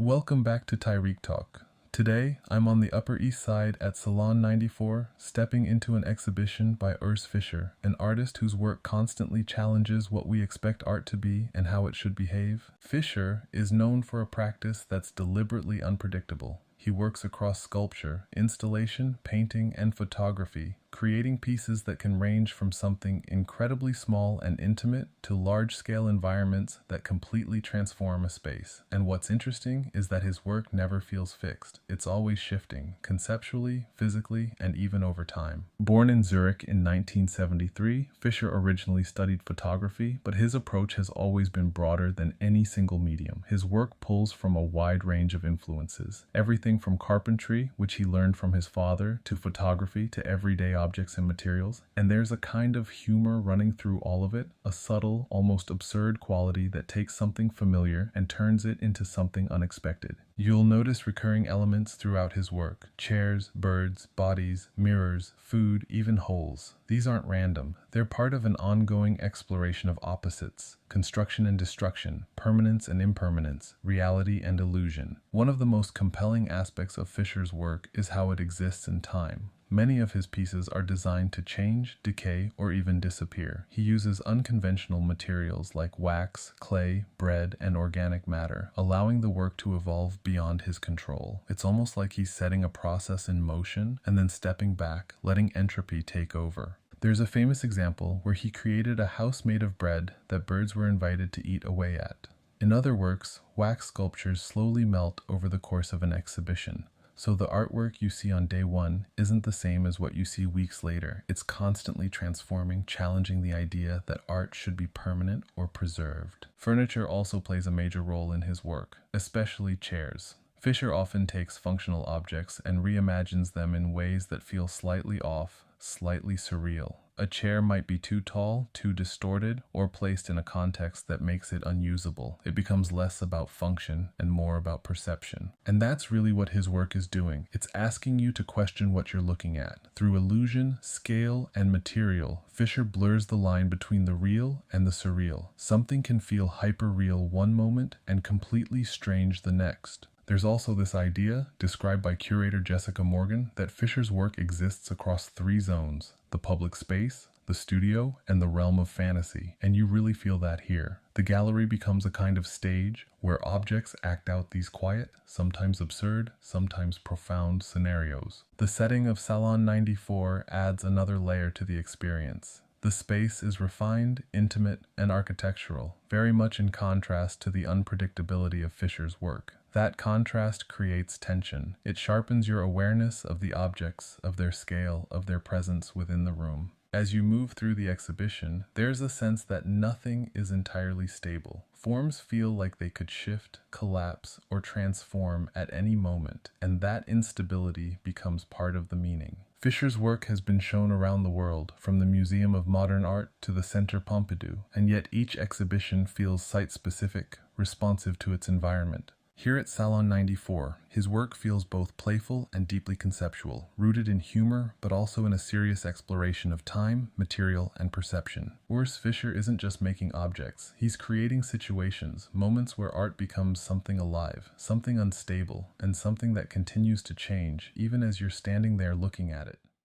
Welcome back to Tyreek Talk. Today, I'm on the Upper East Side at Salon 94, stepping into an exhibition by Urs Fischer, an artist whose work constantly challenges what we expect art to be and how it should behave. Fischer is known for a practice that's deliberately unpredictable. He works across sculpture, installation, painting, and photography, creating pieces that can range from something incredibly small and intimate to large-scale environments that completely transform a space. And what's interesting is that his work never feels fixed. It's always shifting, conceptually, physically, and even over time. Born in Zurich in 1973, Fischer originally studied photography, but his approach has always been broader than any single medium. His work pulls from a wide range of influences, everything from carpentry, which he learned from his father, to photography, to everyday objects and materials. And there's a kind of humor running through all of it, a subtle, almost absurd quality that takes something familiar and turns it into something unexpected. You'll notice recurring elements throughout his work: chairs, birds, bodies, mirrors, food, even holes. These aren't random. They're part of an ongoing exploration of opposites: construction and destruction, permanence and impermanence, reality and illusion. One of the most compelling aspects of Fischer's work is how it exists in time. Many of his pieces are designed to change, decay, or even disappear. He uses unconventional materials like wax, clay, bread, and organic matter, allowing the work to evolve beyond his control. It's almost like he's setting a process in motion and then stepping back, letting entropy take over. There's a famous example where he created a house made of bread that birds were invited to eat away at. In other works, wax sculptures slowly melt over the course of an exhibition. So the artwork you see on day one isn't the same as what you see weeks later. It's constantly transforming, challenging the idea that art should be permanent or preserved. Furniture also plays a major role in his work, especially chairs. Fischer often takes functional objects and reimagines them in ways that feel slightly off, slightly surreal. A chair might be too tall, too distorted, or placed in a context that makes it unusable. It becomes less about function and more about perception. And that's really what his work is doing. It's asking you to question what you're looking at. Through illusion, scale, and material, Fischer blurs the line between the real and the surreal. Something can feel hyper-real one moment and completely strange the next. There's also this idea, described by curator Jessica Morgan, that Fischer's work exists across three zones: the public space, the studio, and the realm of fantasy. And you really feel that here. The gallery becomes a kind of stage where objects act out these quiet, sometimes absurd, sometimes profound scenarios. The setting of Salon 94 adds another layer to the experience. The space is refined, intimate, and architectural, very much in contrast to the unpredictability of Fischer's work. That contrast creates tension. It sharpens your awareness of the objects, of their scale, of their presence within the room. As you move through the exhibition, there's a sense that nothing is entirely stable. Forms feel like they could shift, collapse, or transform at any moment, and that instability becomes part of the meaning. Fischer's work has been shown around the world, from the Museum of Modern Art to the Centre Pompidou, and yet each exhibition feels site-specific, responsive to its environment. Here at Salon 94, his work feels both playful and deeply conceptual, rooted in humor, but also in a serious exploration of time, material, and perception. Urs Fischer isn't just making objects. He's creating situations, moments where art becomes something alive, something unstable, and something that continues to change, even as you're standing there looking at it.